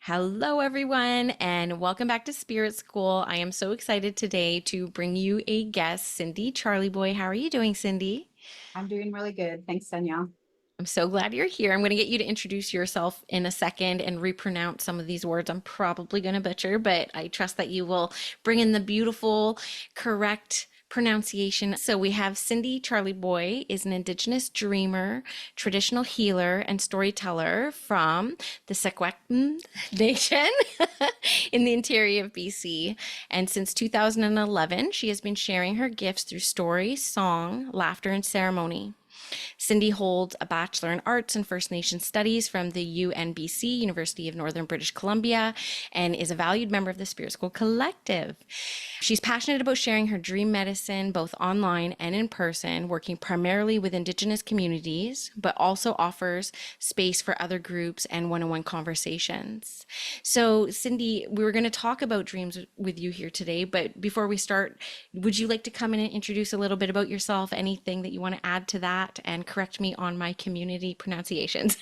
Hello, everyone, and welcome back to Spirit School. I am so excited today to bring you a guest, Cindy Charleyboy. How are you doing, Cindy? I'm doing really good. Thanks, Danielle. I'm so glad you're here. I'm going to get you to introduce yourself in a second and repronounce some of these words I'm probably going to butcher, but I trust that you will bring in the beautiful, correct pronunciation. So we have Cindy Charleyboy is an Indigenous dreamer, traditional healer, and storyteller from the Secwepemc Nation in the interior of BC. And since 2011, she has been sharing her gifts through story, song, laughter, and ceremony. Cindy holds a Bachelor in Arts and First Nations Studies from the UNBC, University of Northern British Columbia, and is a valued member of the Spirit School Collective. She's passionate about sharing her dream medicine both online and in person, working primarily with Indigenous communities, but also offers space for other groups and one on one conversations. So, Cindy, we were going to talk about dreams with you here today, but before we start, would you like to come in and introduce a little bit about yourself? Anything that you want to add to that and correct me on my community pronunciations?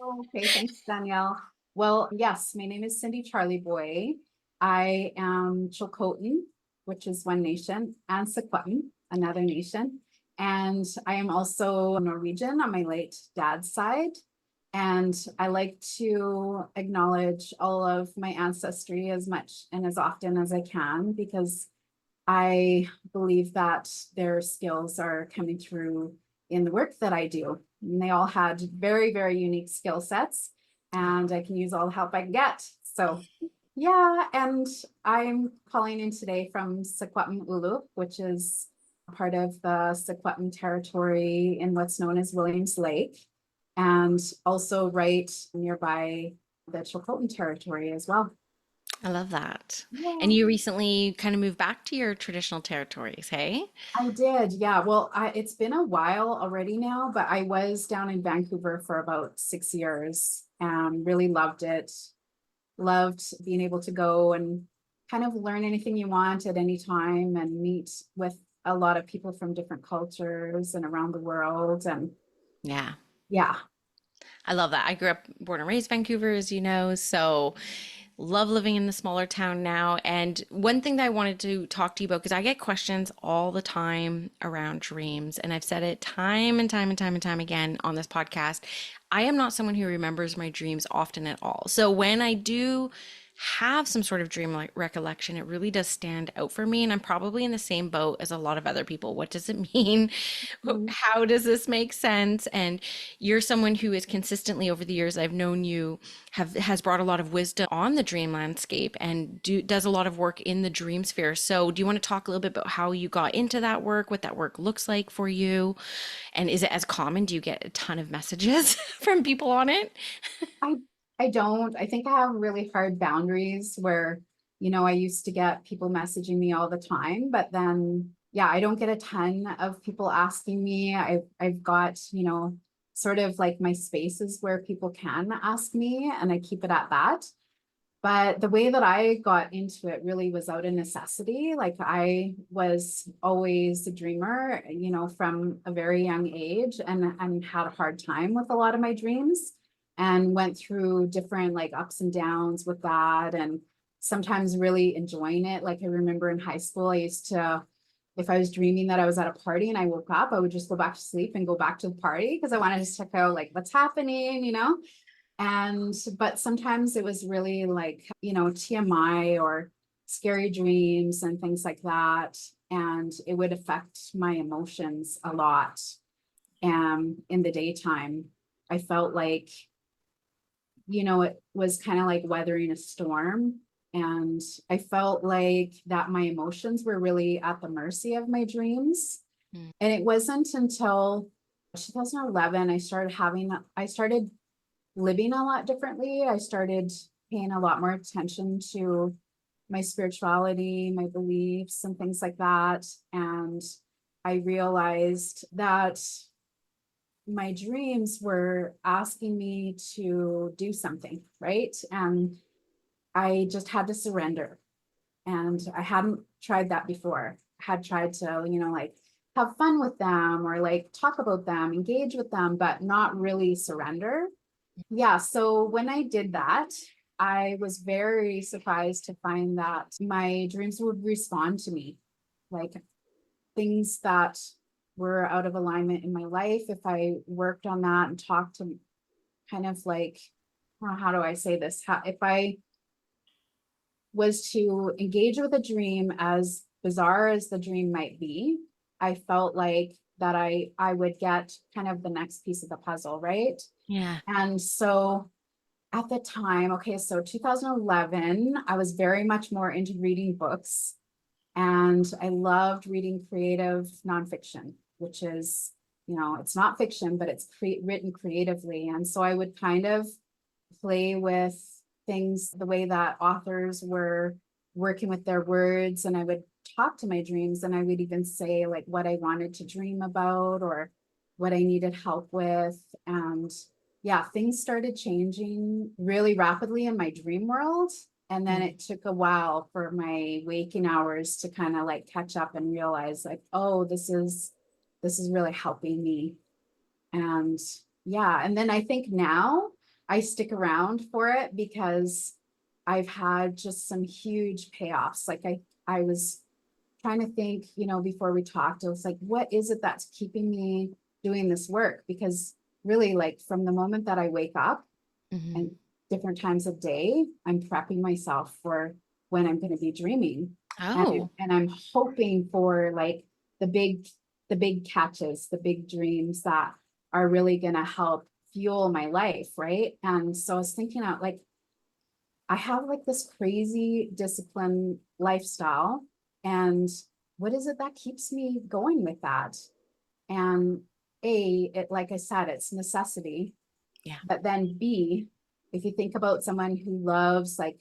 Oh, okay, thanks, Danielle. Well, yes, my name is Cindy Charleyboy. I am Chilcotin, which is one nation, and Secwepemc, another nation. And I am also Norwegian on my late dad's side. And I like to acknowledge all of my ancestry as much and as often as I can because I believe that their skills are coming through in the work that I do. And they all had very, very unique skill sets, and I can use all the help I can get. So, yeah, and I'm calling in today from Secwepemc Ulu, which is part of the Secwepemc territory in what's known as Williams Lake, and also right nearby the Chilcotin territory as well. I love that. And Yeah. you recently kind of moved back to your traditional territories, hey? I did, yeah. Well, it's been a while already now, but I was down in Vancouver for about 6 years and really loved it. Loved being able to go and kind of learn anything you want at any time and meet with a lot of people from different cultures and around the world. And Yeah. yeah, I love that. I grew up born and raised Vancouver, as you know, so love living in the smaller town now. And one thing that I wanted to talk to you about, because I get questions all the time around dreams, and I've said it time and time and time and time again on this podcast. I am not someone who remembers my dreams often at all. So when I do have some sort of dream like recollection, it really does stand out for me. And I'm probably in the same boat as a lot of other people. What does it mean? mm, How does this make sense? And you're someone who is consistently over the years I've known you has brought a lot of wisdom on the dream landscape and does a lot of work in the dream sphere. So do you want to talk a little bit about how you got into that work, what that work looks like for you? And is it as common? Do you get a ton of messages from people on it? I I don't. I think I have really hard boundaries where, I used to get people messaging me all the time, but then yeah, I don't get a ton of people asking me. I've got, sort of like my spaces where people can ask me and I keep it at that. But the way that I got into it really was out of necessity. Like I was always a dreamer, from a very young age and had a hard time with a lot of my dreams and went through different like ups and downs with that and sometimes really enjoying it. Like I remember in high school, I used to, if I was dreaming that I was at a party and I woke up, I would just go back to sleep and go back to the party because I wanted to check out like what's happening. And but sometimes it was really like, TMI or scary dreams and things like that. And it would affect my emotions a lot. And in the daytime, I felt like, it was kind of like weathering a storm. And I felt like that my emotions were really at the mercy of my dreams. Mm. And it wasn't until 2011 I started living a lot differently. I started paying a lot more attention to my spirituality, my beliefs, and things like that. And I realized that my dreams were asking me to do something, right? And I just had to surrender. And I hadn't tried that before. I had tried to, like have fun with them or like talk about them, engage with them, but not really surrender. Yeah, so when I did that, I was very surprised to find that my dreams would respond to me. Like things that were out of alignment in my life, if I worked on that and talked to kind of like, well, how do I say this? If I was to engage with a dream, as bizarre as the dream might be, I felt like that I would get kind of the next piece of the puzzle, right? Yeah. And so at the time, okay, so 2011, I was very much more into reading books, and I loved reading creative nonfiction, which is, it's not fiction, but it's written creatively. And so I would kind of play with things the way that authors were working with their words, and I would talk to my dreams, and I would even say like what I wanted to dream about or what I needed help with. And yeah, things started changing really rapidly in my dream world. And then Mm. it took a while for my waking hours to kind of like catch up and realize like, oh, this is really helping me. And yeah, and then I think now I stick around for it because I've had just some huge payoffs. Like I was trying to think, before we talked, I was like, what is it that's keeping me doing this work? Because really, like from the moment that I wake up Mhm. and different times of day, I'm prepping myself for when I'm going to be dreaming. And, Oh, and I'm hoping for like the big, the big catches, the big dreams that are really going to help fuel my life. Right. And so I was thinking out like, I have like this crazy discipline lifestyle. And what is it that keeps me going with that? And like I said, it's necessity. yeah. But then B, if you think about someone who loves like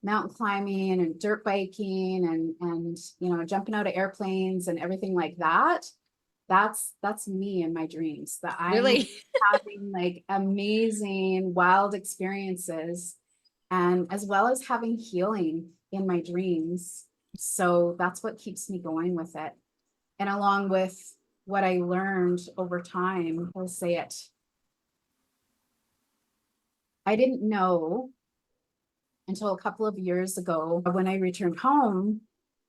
mountain climbing and dirt biking and jumping out of airplanes and everything like that, that's me in my dreams. That I'm Really? having like amazing wild experiences, and as well as having healing in my dreams. So that's what keeps me going with it. And along with what I learned over time, I'll say it. I didn't know until a couple of years ago when I returned home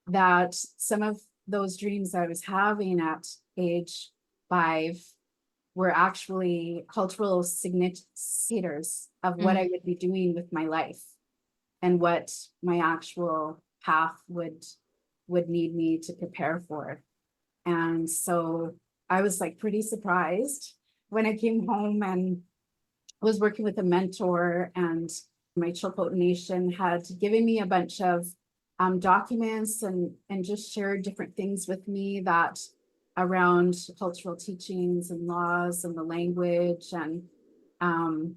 that some of those dreams I was having at age 5 were actually cultural signatures of what Mm. I would be doing with my life and what my actual path would need me to prepare for. And so I was like pretty surprised when I came home and was working with a mentor, and my Chilcote Nation had given me a bunch of documents and just shared different things with me that around cultural teachings and laws and the language and um,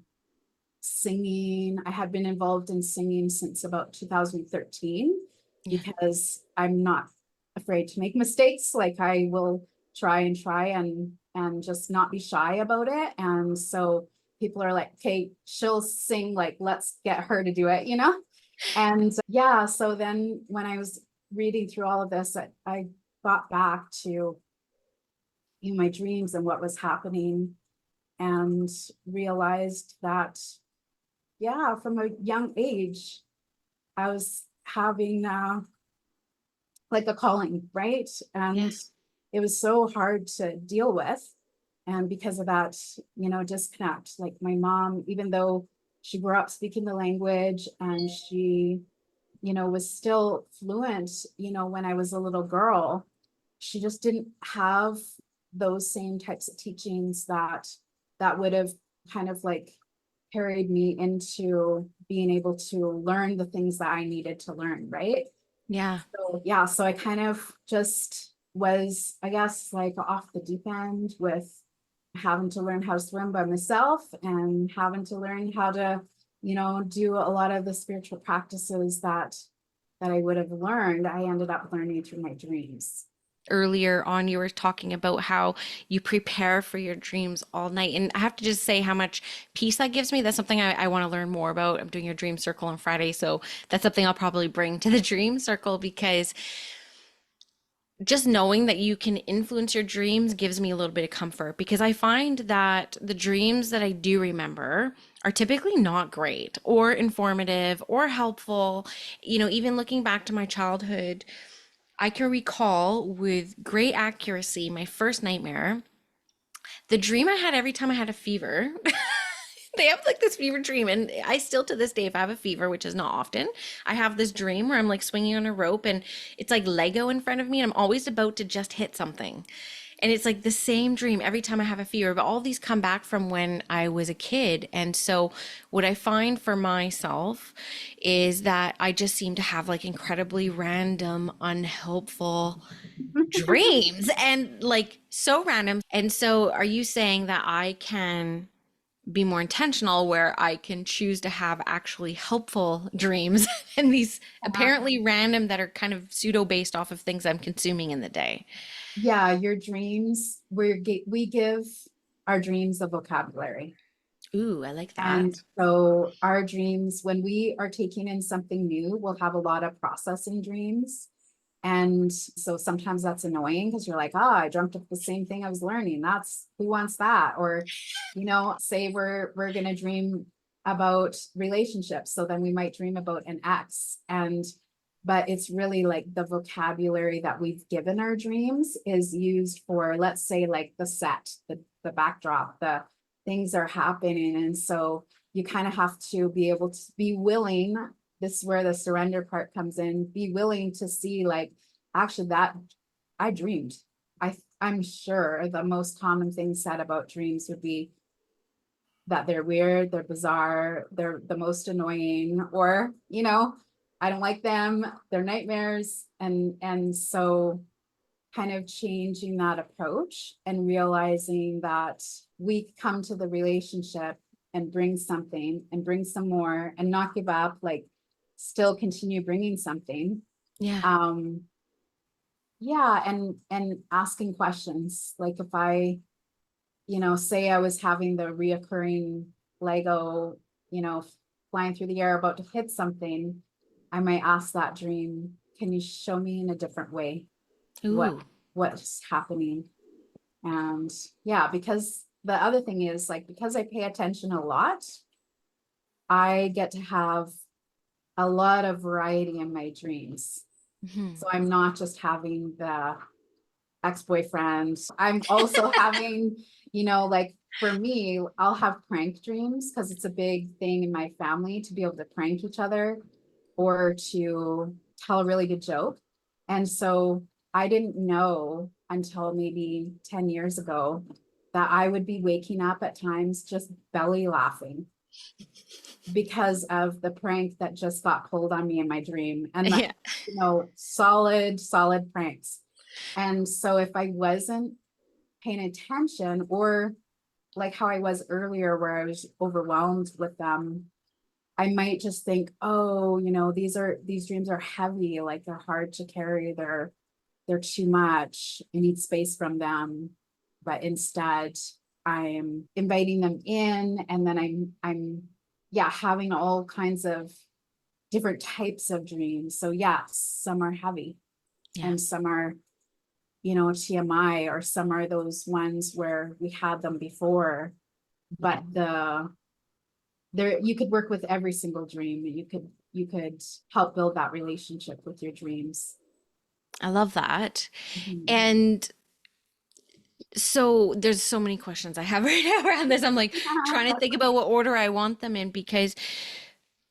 singing. I had been involved in singing since about 2013 Yeah. because I'm not afraid to make mistakes. Like I will try and just not be shy about it. And so people are like, okay, she'll sing, like let's get her to do it. And yeah, so then when I was reading through all of this, I got back to my dreams and what was happening, and realized that yeah, from a young age, I was having like a calling, right? Yeah. And it was so hard to deal with. And because of that, disconnect. Like my mom, even though she grew up speaking the language and she, was still fluent, when I was a little girl, she just didn't have those same types of teachings that would have kind of like carried me into being able to learn the things that I needed to learn, right? Yeah. So yeah, so I kind of just was, I guess, like off the deep end with having to learn how to swim by myself and having to learn how to, do a lot of the spiritual practices that I would have learned. I ended up learning through my dreams. Earlier on, you were talking about how you prepare for your dreams all night. And I have to just say how much peace that gives me. That's something I want to learn more about. I'm doing your dream circle on Friday. So that's something I'll probably bring to the dream circle because just knowing that you can influence your dreams gives me a little bit of comfort because I find that the dreams that I do remember are typically not great or informative or helpful. You know, even looking back to my childhood, I can recall with great accuracy my first nightmare. The dream I had every time I had a fever. They have like this fever dream, and I still to this day, if I have a fever, which is not often, I have this dream where I'm like swinging on a rope and it's like Lego in front of me and I'm always about to just hit something. And it's like the same dream every time I have a fever, but all these come back from when I was a kid. And so what I find for myself is that I just seem to have like incredibly random, unhelpful dreams and like so random. And so are you saying that I can be more intentional where I can choose to have actually helpful dreams and these apparently random that are kind of pseudo based off of things I'm consuming in the day? Yeah, your dreams, we give our dreams a vocabulary. Ooh, I like And that. so our dreams, when we are taking in something new, we'll have a lot of processing dreams. And so sometimes that's annoying because you're like, oh, I dreamt of the same thing I was learning. That's who wants that? Or, say we're gonna dream about relationships. So then we might dream about an ex. But it's really like the vocabulary that we've given our dreams is used for, let's say, like the set, the backdrop, the things are happening. And so you kind of have to be able to be willing, this is where the surrender part comes in, be willing to see like, actually that I dreamed. I'm sure the most common thing said about dreams would be that they're weird, they're bizarre, they're the most annoying, or, I don't like them, they're nightmares. And so kind of changing that approach and realizing that we come to the relationship and bring something and bring some more and not give up, like still continue bringing something. Yeah. Um, yeah, and asking questions. Like if I, say I was having the reoccurring Lego, you know, flying through the air about to hit something, I might ask that dream, can you show me in a different way what Ooh. what's happening? And yeah, because the other thing is like, because I pay attention a lot, I get to have a lot of variety in my dreams. Mhm. So I'm not just having the ex-boyfriend. I'm also having, like for me, I'll have prank dreams because it's a big thing in my family to be able to prank each other or to tell a really good joke. And so I didn't know until maybe 10 years ago that I would be waking up at times just belly laughing because of the prank that just got pulled on me in my dream. And that, Yeah. solid pranks. And so if I wasn't paying attention, or like how I was earlier, where I was overwhelmed with them, I might just think, oh, these dreams are heavy, like they're hard to carry, they're too much. I need space from them. But instead, I'm inviting them in, and then I'm yeah, having all kinds of different types of dreams. So yeah, some are heavy Yeah. and some are, TMI, or some are those ones where we had them before, but there you could work with every single dream. You could help build that relationship with your dreams. I love that. Mhm. And so there's so many questions I have right now around this. I'm like trying to think about what order I want them in because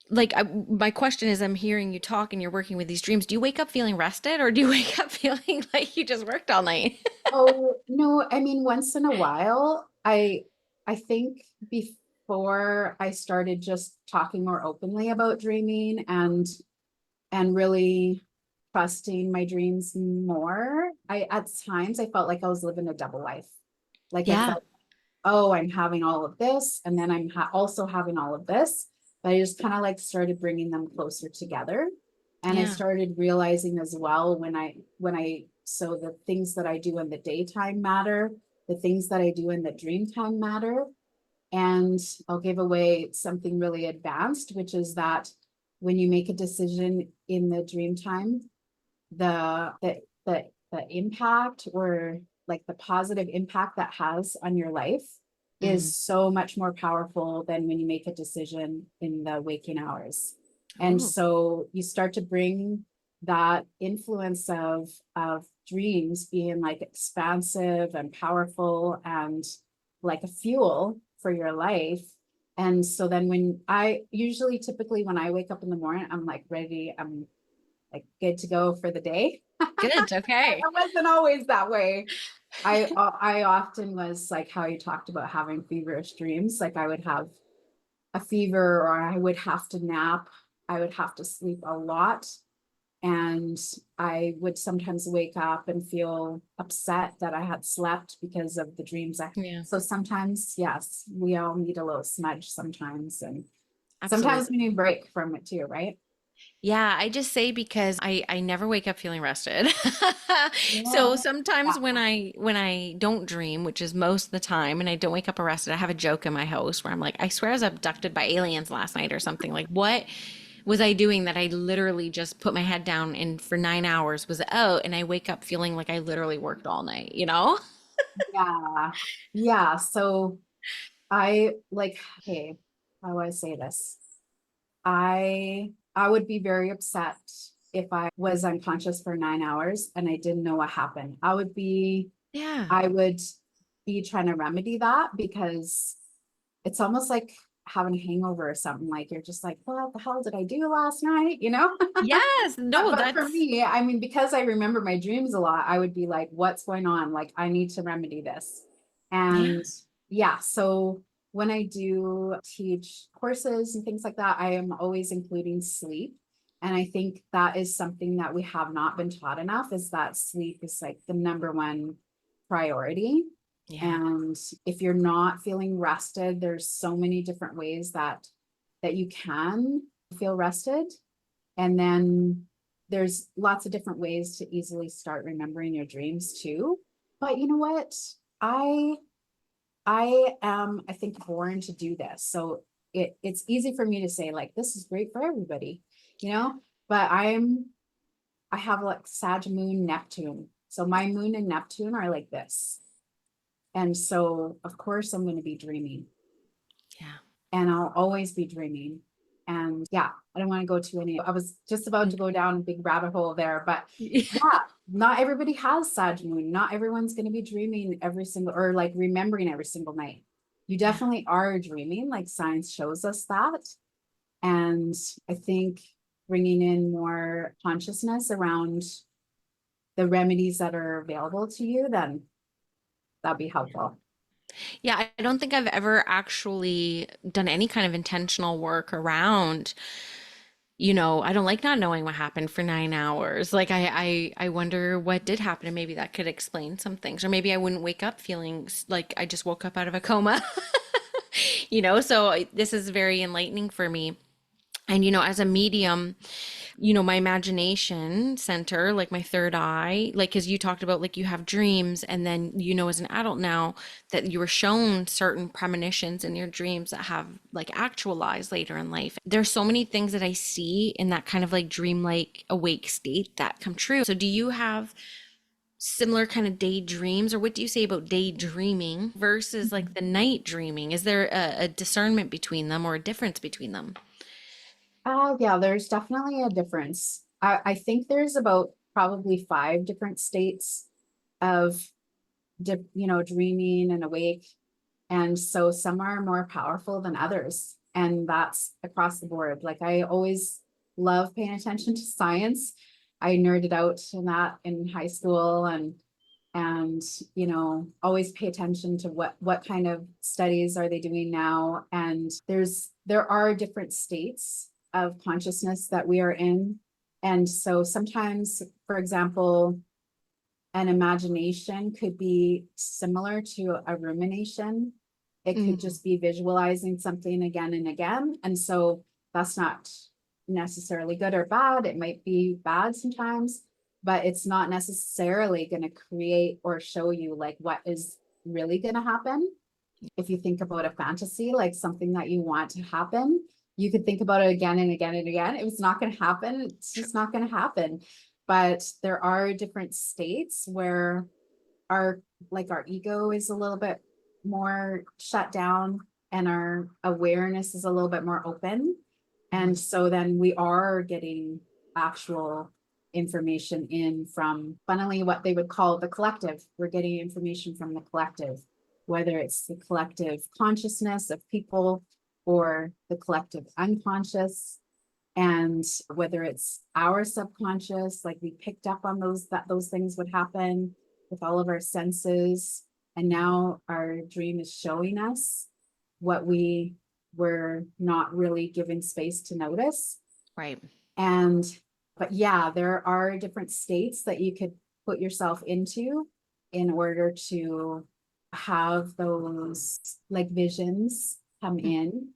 my question is I'm hearing you talk and you're working with these dreams. Do you wake up feeling rested or do you wake up feeling like you just worked all night? Oh, no, I mean, once in a while, I think before I started just talking more openly about dreaming and really trusting my dreams more, I at times I felt like I was living a double life. Like I Yeah. felt, oh, I'm having all of this, and then I'm also having all of this. But I just kind of like started bringing them closer together. And I Yeah. started realizing as well so the things that I do in the daytime matter, the things that I do in the dream time matter. And I'll give away something really advanced, which is that when you make a decision in the dream time, the the impact, or like the positive impact that has on your life Mm. is so much more powerful than when you make a decision in the waking hours. And Oh, so you start to bring that influence of dreams being like expansive and powerful and like a fuel for your life. And so then when I usually typically when I wake up in the morning, I'm like ready, I'm like good to go for the day. good. Okay. It wasn't always that way. I often was like how you talked about having feverish dreams. Like I would have a fever, or I would have to nap. I would have to sleep a lot. And I would sometimes wake up and feel upset that I had slept because of the dreams I. Yeah, So sometimes, yes, we all need a little smudge sometimes. And sometimes we absolutely. need a break from it too, right? Yeah, I just say because I never wake up feeling rested. Yeah. So sometimes Yeah. when I don't dream, which is most of the time, and I don't wake up arrested, I have a joke in my house where I'm like, I swear I was abducted by aliens last night or something. Like, what was I doing that I literally just put my head down and for 9 hours was out, and I wake up feeling like I literally worked all night, you know? Yeah. Yeah. So I like, hey, how do I say this? I would be very upset if I was unconscious for 9 hours and I didn't know what happened. Yeah. I would be trying to remedy that, because it's almost like having a hangover or something. Like you're just like, what the hell did I do last night? You know? Yes. No, But for that's me, I mean, because I remember my dreams a lot, I would be like, what's going on? Like, I need to remedy this. yeah. And yeah, so when I do teach courses and things like that, I am always including sleep. And I think that is something that we have not been taught enough, is that sleep is like the number one priority. Yeah. And if you're not feeling rested, there's so many different ways that you can feel rested. And then there's lots of different ways to easily start remembering your dreams too. But you know what? I I am, I think, born to do this. So it's easy for me to say, like, this is great for everybody, you know, but I have like Sag moon, Neptune. So my moon and Neptune are like this. And so of course I'm going to be dreaming, Yeah. and I'll always be dreaming. And yeah, I don't want to go to any, I was just about to go down a big rabbit hole there, but yeah, not everybody has Sag moon. Not everyone's going to be dreaming every single, or like remembering every single night. You Yeah. definitely are dreaming, like science shows us that. And I think bringing in more consciousness around the remedies that are available to you, then that'd be helpful. Yeah, I don't think I've ever actually done any kind of intentional work around, I don't like not knowing what happened for 9 hours. Like I wonder what did happen, and maybe that could explain some things. Or maybe I wouldn't wake up feeling like I just woke up out of a coma. So this is very enlightening for me. And as a medium, my imagination center, like my third eye, like, because you talked about like you have dreams, and then, as an adult now, that you were shown certain premonitions in your dreams that have like actualized later in life. There's so many things that I see in that kind of like dreamlike awake state that come true. So, do you have similar kind of daydreams, or what do you say about daydreaming versus like the night dreaming? Is there a discernment between them or a difference between them? Yeah, there's definitely a difference. I think there's about probably five different states of, dreaming and awake. And so some are more powerful than others. And that's across the board. Like I always love paying attention to science. I nerded out in that in high school, and always pay attention to what kind of studies are they doing now. And there are different states of consciousness that we are in. And so sometimes, for example, an imagination could be similar to a rumination. It could Mm. just be visualizing something again and again. And so that's not necessarily good or bad. It might be bad sometimes, but it's not necessarily going to create or show you like what is really going to happen. If you think about a fantasy, like something that you want to happen, you could think about it again and again and again. If it's not going to happen, it's just not going to happen. but there are different states where our our ego is a little bit more shut down and our awareness is a little bit more open. And Mhm. so then we are getting actual information in from, funnily, what they would call the collective. We're getting information from the collective, whether it's the collective consciousness of people or the collective unconscious, and whether it's our subconscious, like we picked up on those, that those things would happen with all of our senses, and now our dream is showing us what we were not really giving space to notice. Right. And but yeah, there are different states that you could put yourself into in order to have those like visions come Mm. in,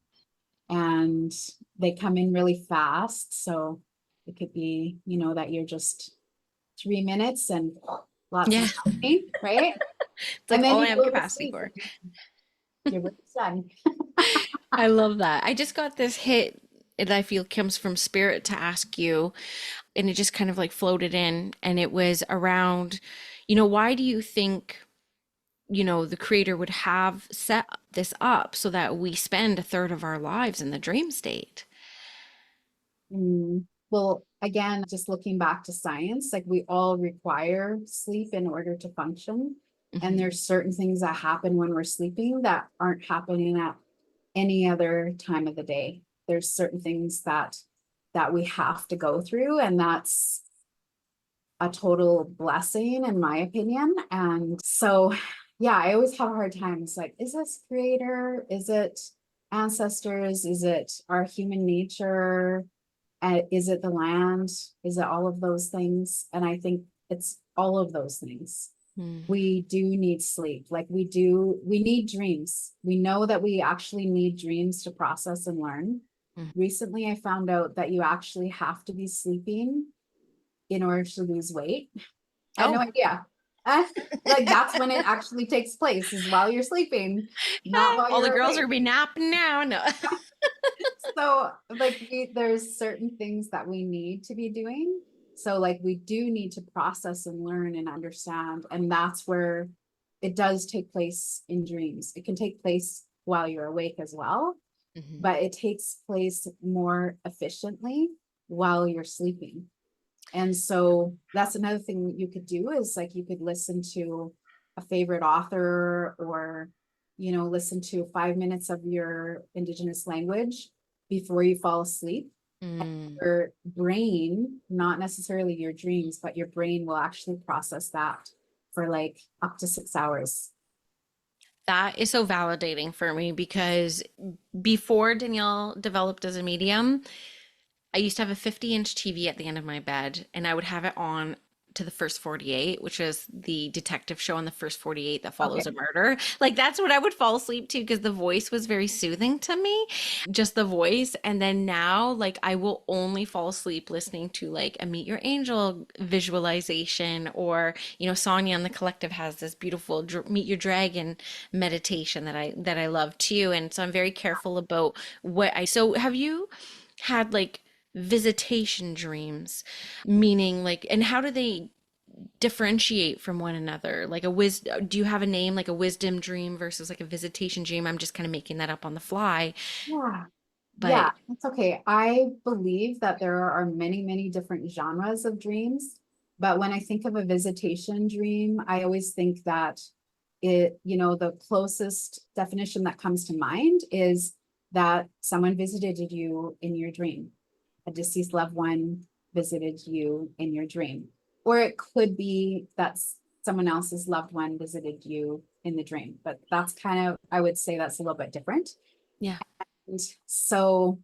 and they come in really fast. So it could be, that you're just 3 minutes and lots Yeah. is happening, right? It's And like then all I you have go to capacity sleep for. and you're really done. I love that. I just got this hit that I feel comes from spirit to ask you, and it just kind of like floated in, and it was around, why do you think, the creator would have set this up so that we spend a third of our lives in the dream state? Well, again, just looking back to science, like we all require sleep in order to function. And Hmm. there's certain things that happen when we're sleeping that aren't happening at any other time of the day. There's certain things that we have to go through, and that's a total blessing in my opinion. And so, yeah, I always have a hard time. It's like, is this creator? Is it ancestors? Is it our human nature? Is it the land? Is it all of those things? And I think it's all of those things. Mm. We do need sleep. Like we need dreams. We know that we actually need dreams to process and learn. Mm. Recently, I found out that you actually have to be sleeping in order to lose weight. I had no Oh, idea. Like that's when it actually takes place, is while you're sleeping, not while all the you're girls are awake. gonna be napping now. No. So like there's certain things that we need to be doing. So like we do need to process and learn and understand. And that's where it does take place in dreams. It can take place while you're awake as well, Mhm. but it takes place more efficiently while you're sleeping. And so that's another thing you could do, is like you could listen to a favorite author, or, listen to 5 minutes of your Indigenous language before you fall asleep. Mm. Your brain, not necessarily your dreams, but your brain will actually process that for like up to 6 hours. That is so validating for me because before Danielle developed as a medium, I used to have a 50-inch TV at the end of my bed, and I would have it on to the first 48, which is the detective show on the first 48 that follows Okay. a murder. Like that's what I would fall asleep to because the voice was very soothing to me, just the voice. And then now, like I will only fall asleep listening to like a Meet Your Angel visualization, or Sonia and the Collective has this beautiful Meet Your Dragon meditation that I love too. And so I'm very careful about what I. So have you had like visitation dreams, meaning like, and how do they differentiate from one another? Like do you have a name, like a wisdom dream versus like a visitation dream? I'm just kind of making that up on the fly, Yeah. Yeah, but it's okay. I believe that there are many, many different genres of dreams. But when I think of a visitation dream, I always think that the closest definition that comes to mind is that someone visited you in your dream. A deceased loved one visited you in your dream. Or it could be that someone else's loved one visited you in the dream. But that's kind of, I would say that's a little bit different. yeah. And so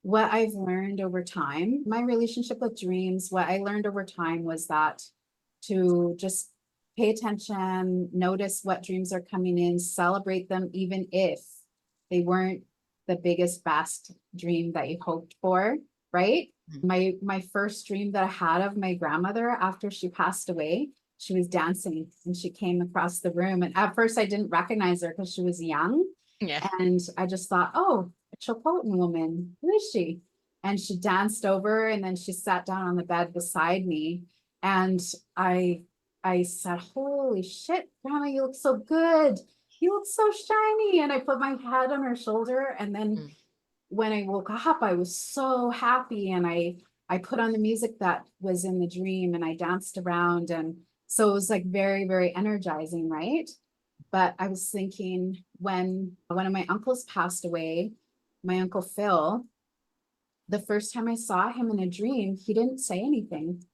what I've learned over time, my relationship with dreams, what I learned over time was that to just pay attention, notice what dreams are coming in, celebrate them, even if they weren't the biggest, best dream that you hoped for, right? Mhm. My first dream that I had of my grandmother after she passed away, she was dancing and she came across the room. And at first I didn't recognize her because she was young. Yeah. And I just thought, oh, a Chilcotin woman. Who is she? and she danced over and then she sat down on the bed beside me. And I I said, "Holy shit, Grandma, you look so good. You look so shiny." And I put my head on her shoulder. And then Mm. when I woke up, I was so happy. And I put on the music that was in the dream and I danced around. And so it was like very, very energizing, right? But I was thinking when one of my uncles passed away, my uncle Phil, the first time I saw him in a dream, he didn't say anything.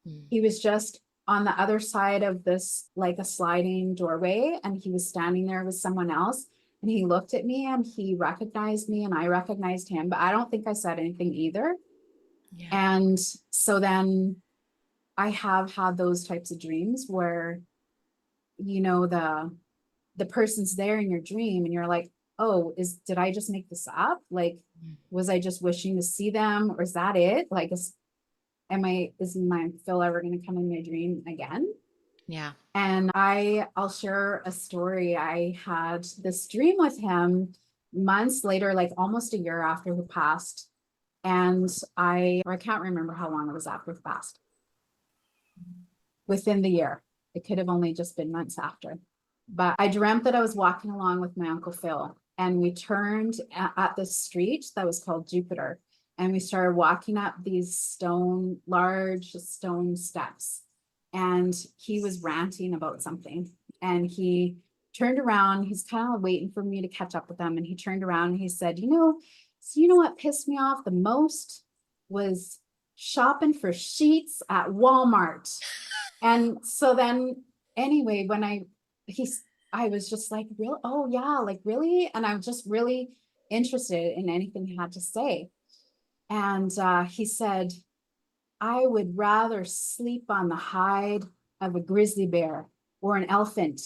Mm. He was just on the other side of this, like a sliding doorway, and he was standing there with someone else. And he looked at me and he recognized me and I recognized him, but I don't think I said anything either. Yeah. And so then I have had those types of dreams where, you know, the person's there in your dream and you're like, oh, did I just make this up? Like, Mm. was I just wishing to see them, or is that it? Like, is my Phil ever going to come in my dream again? Yeah. And I'll share a story. I had this dream with him months later, like almost a year after he passed. And I can't remember how long it was after he passed, within the year. It could have only just been months after. But I dreamt that I was walking along with my Uncle Phil, and we turned at this street that was called Jupiter. And we started walking up these large stone steps. And he was ranting about something. And he turned around, he's kind of waiting for me to catch up with him. And he turned around and he said, you know what pissed me off the most was shopping for sheets at Walmart. And so then anyway, I was just like, real, oh yeah, like really? And I'm just really interested in anything he had to say. And he said, I would rather sleep on the hide of a grizzly bear or an elephant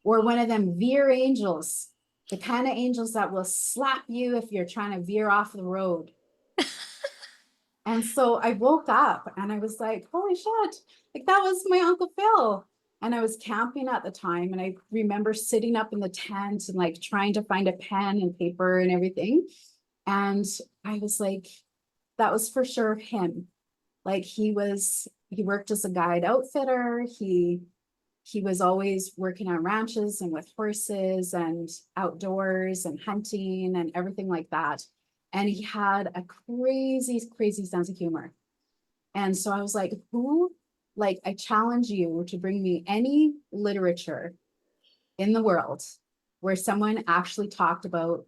or one of them veer angels, the kind of angels that will slap you if you're trying to veer off the road. And so I woke up and I was like, holy shit, like that was my Uncle Phil. And I was camping at the time. And I remember sitting up in the tent and like trying to find a pen and paper and everything. And I was like, that was for sure him. Like he worked as a guide outfitter. He was always working on ranches and with horses and outdoors and hunting and everything like that. And he had a crazy, crazy sense of humor. And so I was like, I challenge you to bring me any literature in the world where someone actually talked about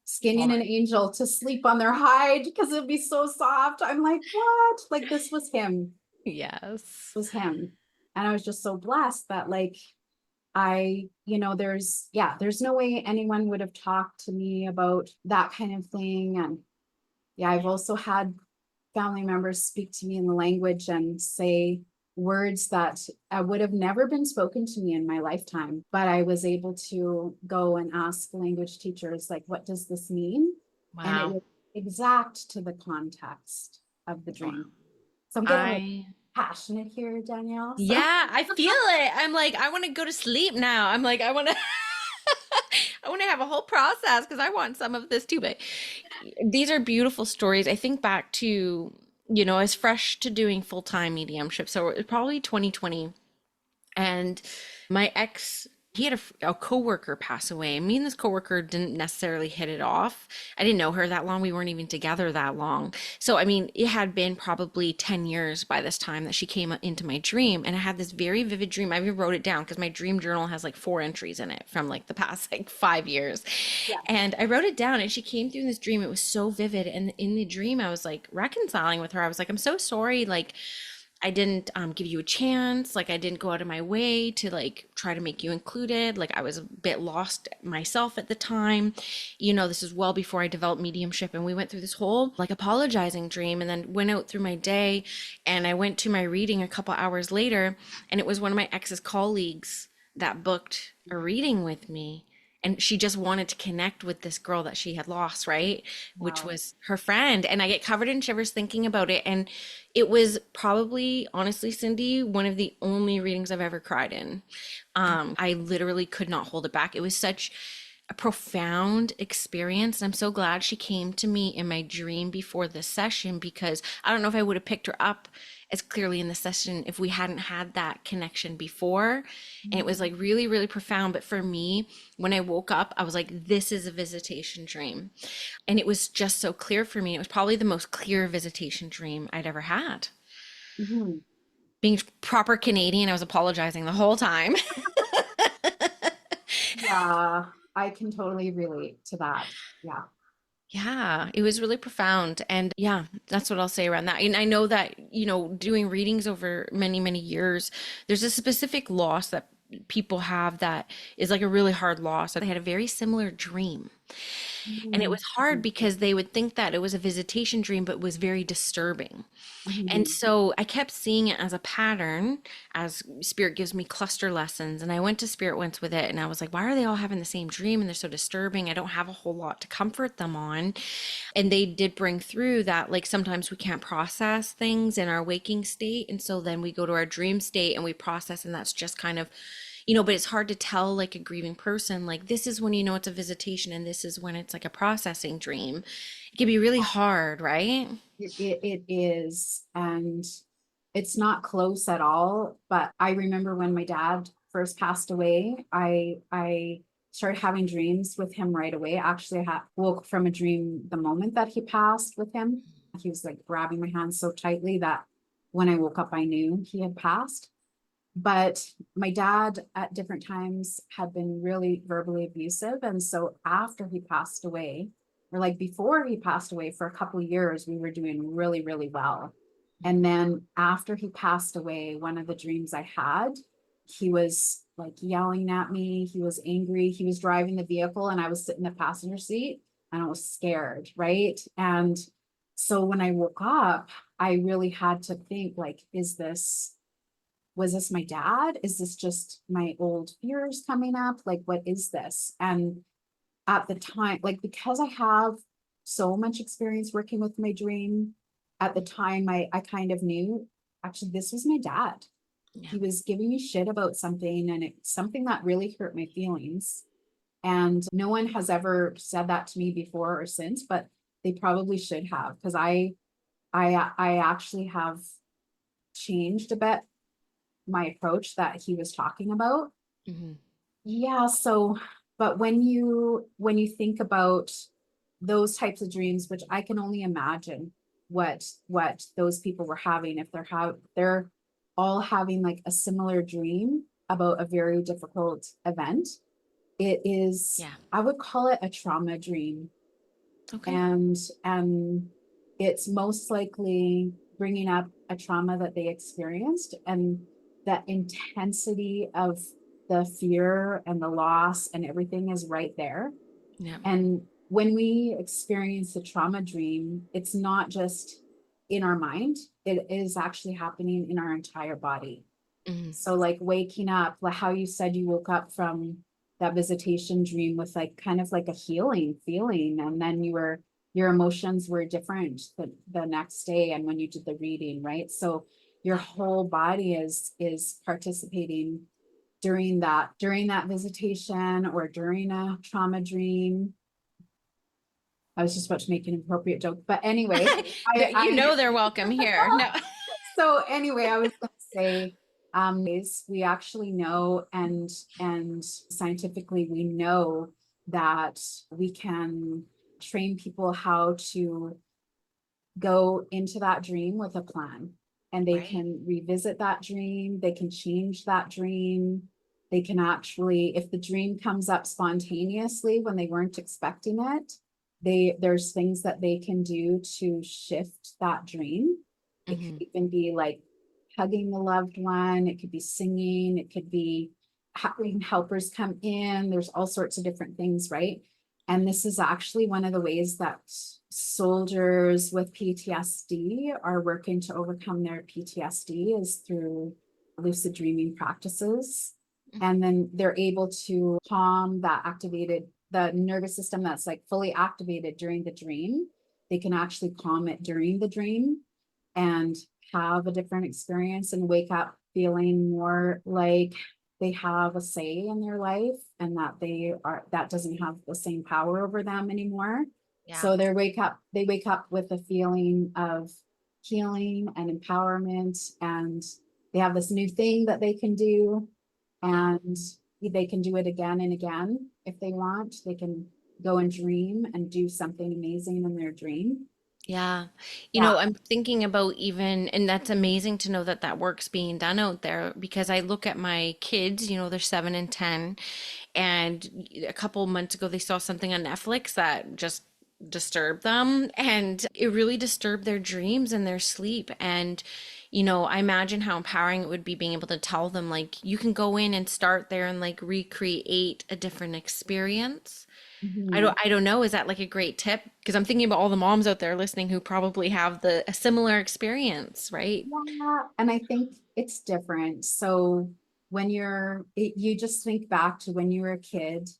Oh skinning my. an angel to sleep on their hide because it'd be so soft. I'm like, what? Like this was him, Yes. was him. And I was just so blessed that there's no way anyone would have talked to me about that kind of thing. And yeah, I've also had family members speak to me in the language and say words that would have never been spoken to me in my lifetime. But I was able to go and ask language teachers, like, what does this mean? And it Wow. was exact to the context of the Wow. dream. So I'm getting a little I passionate here, Danielle. So Yeah, I feel it. I'm like, I want to go to sleep now. I'm like, I want to I want to have a whole process because I want some of this too. But these are beautiful stories. I think back to, I was fresh to doing full-time mediumship. So it was probably 2020. And my ex, he had a coworker pass away. Me and this coworker didn't necessarily hit it off. I didn't know her that long. We weren't even together that long. So, I mean, it had been probably 10 years by this time that she came into my dream. And I had this very vivid dream. I even wrote it down because my dream journal has like 4 entries in it from like the past like 5 years. yeah, And I wrote it down and she came through in this dream. It was so vivid. And in the dream, I was like reconciling with her. I was like, I'm so sorry. Like, I didn't give you a chance. Like I didn't go out of my way to like try to make you included. Like I was a bit lost myself at the time. This is well before I developed mediumship, and we went through this whole like apologizing dream and then went out through my day, and I went to my reading a couple hours later, and it was one of my ex's colleagues that booked a reading with me. And she just wanted to connect with this girl that she had lost, right? Which wow. was her friend. And I get covered in shivers thinking about it. And it was probably, honestly, Cindy, one of the only readings I've ever cried in. I literally could not hold it back. It was such a profound experience. And I'm so glad she came to me in my dream before this session, because I don't know if I would have picked her up as clearly in the session if we hadn't had that connection before. And it was like really, really profound. But for me, when I woke up, I was like, this is a visitation dream. And it was just so clear for me. It was probably the most clear visitation dream I'd ever had. Mhm. Being proper Canadian, I was apologizing the whole time. Yeah, I can totally relate to that. Yeah. Yeah, it was really profound. And yeah, that's what I'll say around that. And I know that, doing readings over many, many years, there's a specific loss that people have that is like a really hard loss. They had a very similar dream. And it Mhm. was hard because they would think that it was a visitation dream, but was very disturbing. And Mhm. so I kept seeing it as a pattern as Spirit gives me cluster lessons. And I went to Spirit once with it and I was like, why are they all having the same dream? And they're so disturbing. I don't have a whole lot to comfort them on. And they did bring through that, like, sometimes we can't process things in our waking state. And so then we go to our dream state and we process, and that's just kind of, but it's hard to tell, like, a grieving person, like, this is when you know it's a visitation and this is when it's like a processing dream. It can be really hard, right? It is, and it's not close at all. But I remember when my dad first passed away, I started having dreams with him right away. Actually, I woke from a dream the moment that he passed with him. He was like grabbing my hand so tightly that when I woke up, I knew he had passed. But my dad at different times had been really verbally abusive. And so after he passed away, or like before he passed away for a couple of years, we were doing really, really well. And then after he passed away, one of the dreams I had, he was like yelling at me. He was angry. He was driving the vehicle and I was sitting in the passenger seat and I was scared. Right. And so when I woke up, I really had to think, like, was this my dad? Is this just my old fears coming up? Like, what is this? And at the time, like, because I have so much experience working with my dream, at the time, I kind of knew actually this was my dad. Yeah. He was giving me shit about something, and it's something that really hurt my feelings. And no one has ever said that to me before or since, but they probably should have, because I actually have changed a bit my approach that he was talking about. Hmm. Yeah, so but when you think about those types of dreams, which I can only imagine what those people were having, if they're all having like a similar dream about a very difficult event, it is, Yeah. I would call it a trauma dream. Okay. And it's most likely bringing up a trauma that they experienced, and that intensity of the fear and the loss and everything is right there. Yeah. And when we experience a trauma dream, it's not just in our mind, it is actually happening in our entire body. Hmm. So like waking up, like how you said you woke up from that visitation dream with like kind of like a healing feeling, and then your emotions were different the next day and when you did the reading, right? So your whole body is participating during that visitation or during a trauma dream. I was just about to make an appropriate joke, but anyway, I They're welcome here. No. so anyway, I was going to say, we actually know, and scientifically we know that we can train people how to go into that dream with a plan, and they Right. can revisit that dream, they can change that dream, they can actually, if the dream comes up spontaneously when they weren't expecting it, there's things that they can do to shift that dream. It could Hmm. even be like hugging the loved one, it could be singing, it could be having helpers come in, there's all sorts of different things, right? And this is actually one of the ways that soldiers with PTSD are working to overcome their PTSD, is through lucid dreaming practices. And then they're able to calm the nervous system that's like fully activated during the dream. They can actually calm it during the dream and have a different experience and wake up feeling more like they have a say in their life and that that doesn't have the same power over them anymore. Yeah. So they wake up with a feeling of healing and empowerment, and they have this new thing that they can do, Yeah. and they can do it again and again if they want. They can go and dream and do something amazing in their dream. Yeah. Yeah. I'm thinking about even, and that's amazing to know that that work's being done out there because I look at my kids, they're 7 and 10, and a couple months ago they saw something on Netflix that just disturbed them, and it really disturbed their dreams and their sleep. And, I imagine how empowering it would be being able to tell them, like, you can go in and start there and like recreate a different experience. I Mhm. don't know. Is that like a great tip? Because I'm thinking about all the moms out there listening who probably have a similar experience, right? Yeah, and I think it's different. So you just think back to when you were a kid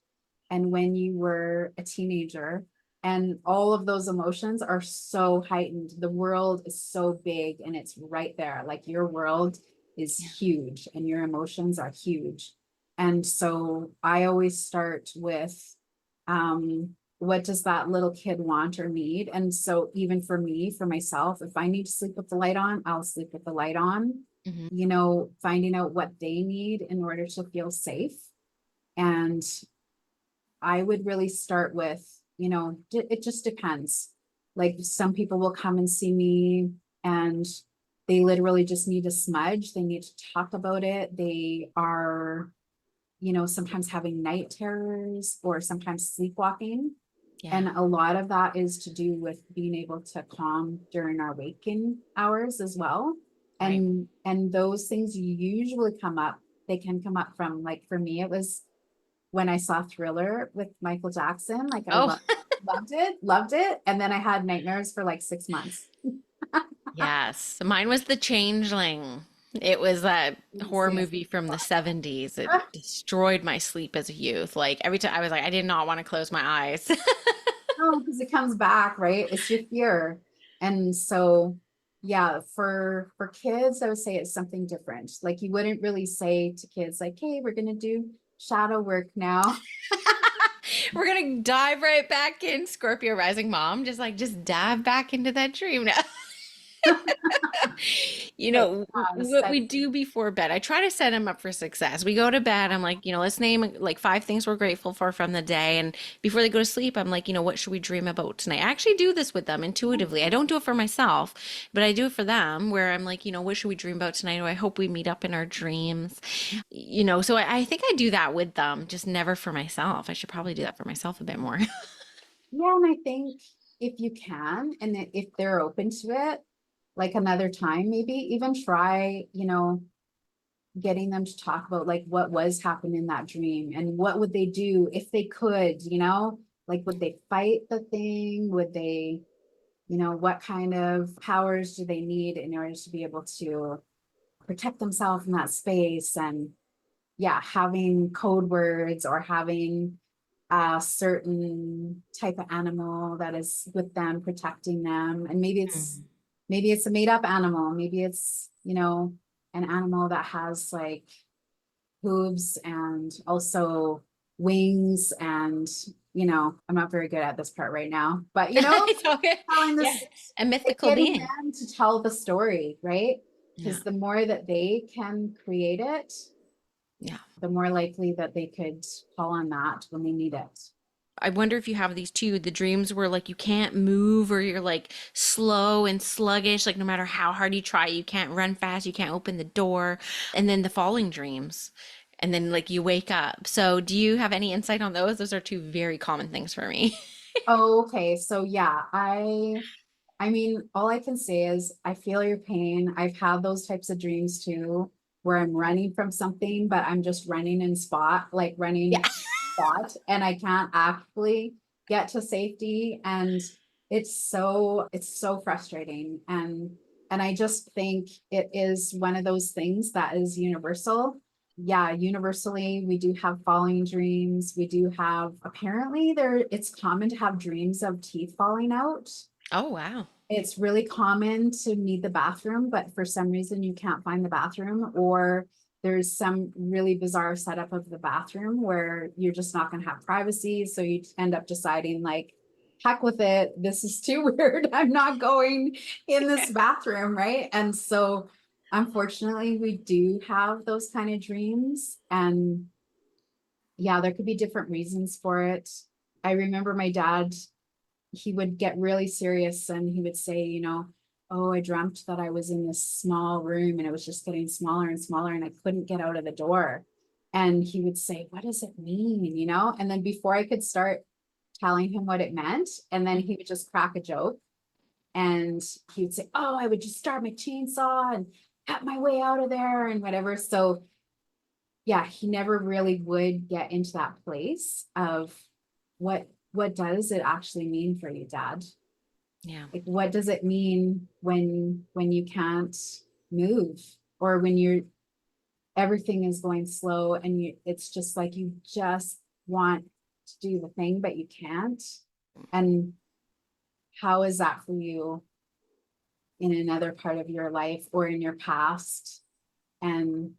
and when you were a teenager, and all of those emotions are so heightened. The world is so big and it's right there. Like your world is Yeah. huge and your emotions are huge. And so I always start with, what does that little kid want or need? And so even for me, for myself, if I need to sleep with the light on, I'll sleep with the light on, Hmm. finding out what they need in order to feel safe. And I would really start with, it just depends. Like some people will come and see me and they literally just need a smudge. They need to talk about it. They are, sometimes having night terrors or sometimes sleepwalking. Yeah. And a lot of that is to do with being able to calm during our waking hours as well. Right. And those things usually come up. They can come up from, like, for me, it was when I saw Thriller with Michael Jackson. Like I Oh, loved it. And then I had nightmares for like 6 months. yes. Mine was The Changeling. It was that Didn't horror see it. movie from the 70s. It destroyed my sleep as a youth. Like every time I was like, I did not want to close my eyes. No, because it comes back, right? It's your fear. And so, yeah, for kids, I would say it's something different. Like you wouldn't really say to kids like, "Hey, we're gonna do shadow work now." We're gonna dive right back in, Scorpio rising mom. Just dive back into that dream now. Like, What set. we do before bed, I try to set him up for success. We go to bed, I'm like, let's name like 5 things we're grateful for from the day. And before they go to sleep, I'm like, what should we dream about tonight? I actually do this with them intuitively. I don't do it for myself, but I do it for them where I'm like, what should we dream about tonight? Or I hope we meet up in our dreams. So I think I do that with them, just never for myself. I should probably do that for myself a bit more. Yeah, and I think if you can, and if they're open to it, like another time, maybe even try, getting them to talk about like what was happening in that dream and what would they do if they could, like would they fight the thing? Would they, what kind of powers do they need in order to be able to protect themselves in that space? And yeah, having code words or having a certain type of animal that is with them, protecting them. And maybe it's a made up animal. Maybe it's, an animal that has like hooves and also wings. And I'm not very good at this part right now, but It's okay. telling Yeah. this, A mythical getting being. them to tell the story, right? Yeah. Because the more that they can create it, Yeah. the more likely that they could call on that when they need it. I wonder if you have these too, the dreams where like you can't move or you're like slow and sluggish, like no matter how hard you try, you can't run fast, you can't open the door. And then the falling dreams. And then like you wake up. So do you have any insight on those? Those are two very common things for me. Oh, okay. So yeah, I mean, all I can say is I feel your pain. I've had those types of dreams too, where I'm running from something, but I'm just running in spot, like Yeah. running spot, and I can't actually get to safety. And it's so frustrating. And I just think it is one of those things that is universal. Yeah, universally, we do have falling dreams. We do have, apparently it's common to have dreams of teeth falling out. Oh, wow. It's really common to need the bathroom, but for some reason you can't find the bathroom, or there's some really bizarre setup of the bathroom where you're just not going to have privacy. So you end up deciding like, heck with it. This is too weird. I'm not going in this bathroom. Right. And so unfortunately, we do have those kind of dreams. And yeah, there could be different reasons for it. I remember my dad, he would get really serious and he would say, oh, I dreamt that I was in this small room and it was just getting smaller and smaller and I couldn't get out of the door. And he would say, what does it mean? And then before I could start telling him what it meant, and then he would just crack a joke and he would say, oh, I would just start my chainsaw and cut my way out of there and whatever. So yeah, he never really would get into that place of what does it actually mean for you, Dad? Yeah. Like what does it mean when you can't move, or when everything is going slow and it's just like you just want to do the thing but you can't? And how is that for you in another part of your life or in your past? And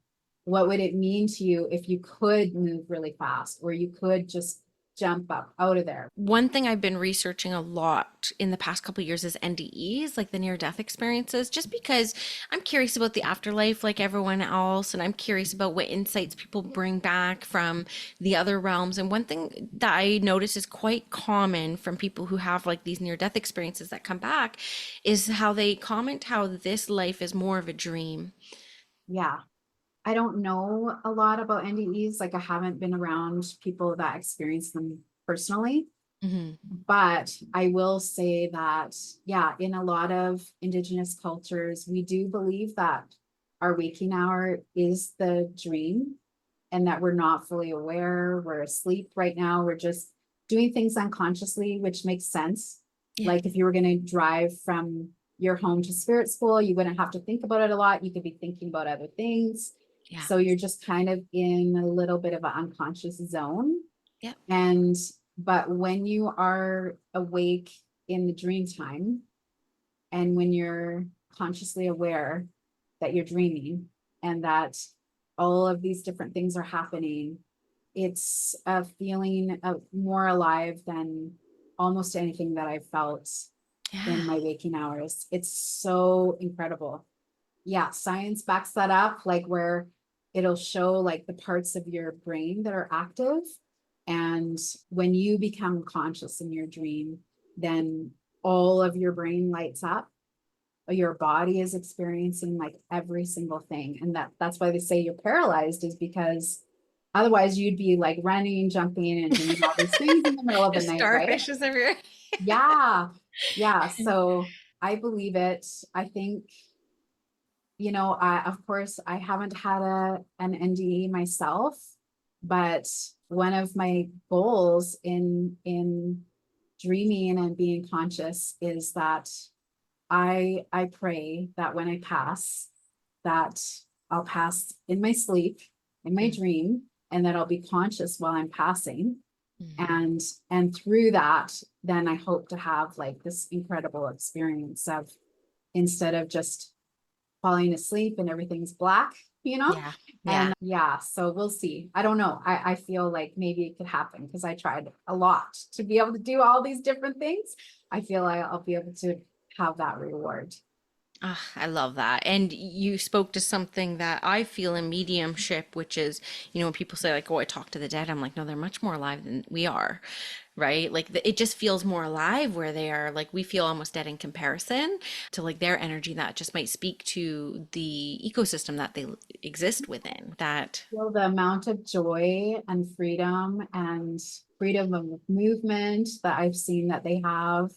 what would it mean to you if you could move really fast, or you could just jump up out of there? One thing I've been researching a lot in the past couple of years is NDEs, like the near death experiences, just because I'm curious about the afterlife like everyone else. And I'm curious about what insights people bring back from the other realms. And one thing that I notice is quite common from people who have like these near death experiences that come back is how they comment how this life is more of a dream. Yeah. I don't know a lot about NDEs. Like I haven't been around people that experience them personally, Hmm. but I will say that, yeah, in a lot of Indigenous cultures, we do believe that our waking hour is the dream and that we're not fully aware. We're asleep right now. We're just doing things unconsciously, which makes sense. Yeah. Like if you were going to drive from your home to spirit school, you wouldn't have to think about it a lot. You could be thinking about other things. Yeah. So you're just kind of in a little bit of an unconscious zone. Yeah. And, but when you are awake in the dream time, and when you're consciously aware that you're dreaming and that all of these different things are happening, it's a feeling of more alive than almost anything that I've felt Yeah. in my waking hours. It's so incredible. Yeah, science backs that up, like where it'll show like the parts of your brain that are active. And when you become conscious in your dream, then all of your brain lights up. Your body is experiencing like every single thing. And that's why they say you're paralyzed, is because otherwise you'd be like running, jumping, and doing all these things in the middle of the Just night, right? starfishes everywhere. Yeah. Yeah. So I believe it. I think, of course I haven't had an NDE myself, but one of my goals in dreaming and being conscious is that I pray that when I pass, that I'll pass in my sleep, in my dream, and that I'll be conscious while I'm passing. Mhm. And through that, then I hope to have like this incredible experience of, instead of just falling asleep and everything's black, you know? Yeah. And Yeah. yeah, so we'll see. I don't know. I feel like maybe it could happen because I tried a lot to be able to do all these different things. I feel I'll be able to have that reward. Ah, I love that. And you spoke to something that I feel in mediumship, which is, when people say like, "Oh, I talk to the dead," I'm like, no, they're much more alive than we are, right? Like it just feels more alive where they are. Like we feel almost dead in comparison to like their energy that just might speak to the ecosystem that they exist within. That, Feel the amount of joy and freedom of movement that I've seen that they have,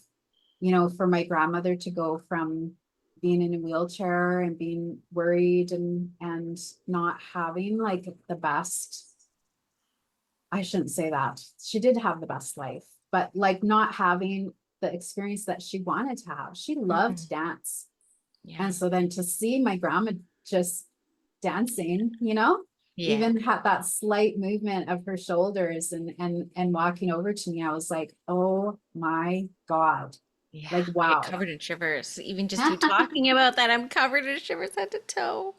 for my grandmother to go from being in a wheelchair and being worried and not having like the best, I shouldn't say that. She did have the best life, but like not having the experience that she wanted to have. She loved mhm, to dance. yeah, And so then to see my grandma just dancing, yeah, even had that slight movement of her shoulders and walking over to me, I was like, oh my God. Yeah, Like, I get wow. covered in shivers. Even just you talking about that, I'm covered in shivers head to toe.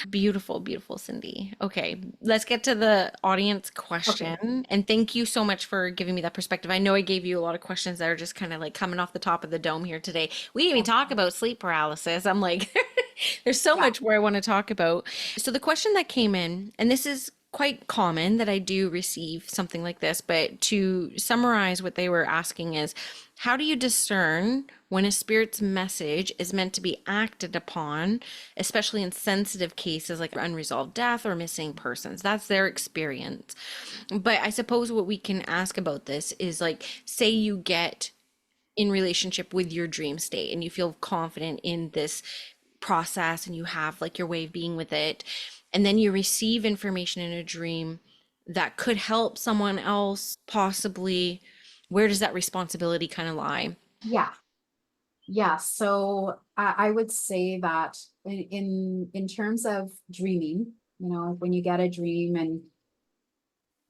Beautiful, beautiful, Cindy. Okay, let's get to the audience Okay. question. And thank you so much for giving me that perspective. I know I gave you a lot of questions that are just kind of like coming off the top of the dome here today. We didn't even Yeah. talk about sleep paralysis. I'm like, there's so Yeah. much more I want to talk about. So the question that came in, and this is quite common that I do receive something like this, but to summarize what they were asking is, how do you discern when a spirit's message is meant to be acted upon, especially in sensitive cases like unresolved death or missing persons? That's their experience. But I suppose what we can ask about this is like, say you get in relationship with your dream state and you feel confident in this process and you have like your way of being with it, and then you receive information in a dream that could help someone else possibly. Where does that responsibility kind of lie? Yeah. Yeah. So I would say that in terms of dreaming, when you get a dream and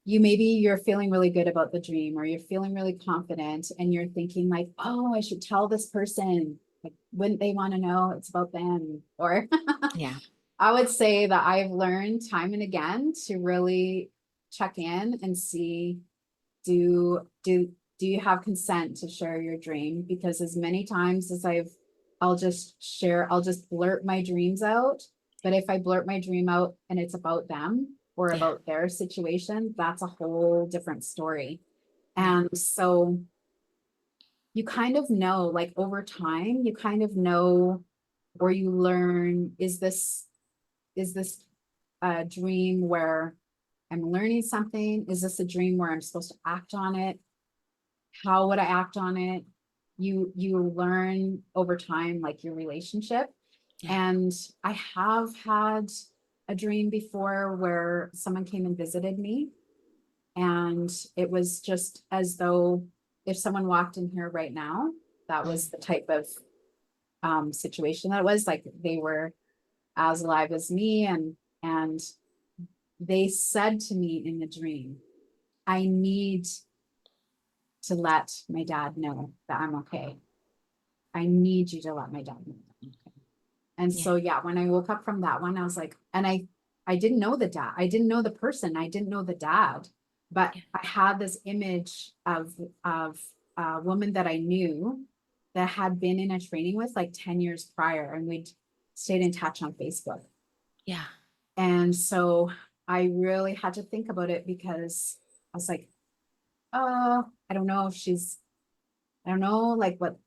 you're feeling really good about the dream, or you're feeling really confident and you're thinking like, oh, I should tell this person, like, wouldn't they want to know it's about them? Or Yeah. I would say that I've learned time and again to really check in and see, do you have consent to share your dream? Because as many times as I'll just blurt my dreams out. But if I blurt my dream out and it's about them or Yeah. about their situation, that's a whole different story. Yeah. And so you kind of know, like, over time, you kind of know, or you learn, is this a dream where I'm learning something? Is this a dream where I'm supposed to act on it? How would I act on it? You learn over time, like, your relationship. Yeah. And I have had a dream before where someone came and visited me, and it was just as though if someone walked in here right now, that Mm. was the type of situation that it was. Like, they were as alive as me, and they said to me in the dream, I need to let my dad know that I'm okay. I need you to let my dad know that I'm okay. And Yeah. so, yeah, when I woke up from that one, I was like, and I didn't know the dad. I didn't know the person. I didn't know the dad, but Yeah. I had this image of a woman that I knew that had been in a training with like 10 years prior, and we'd stayed in touch on Facebook. Yeah. And so I really had to think about it, because I was like, oh, I don't know if I don't know, like, what,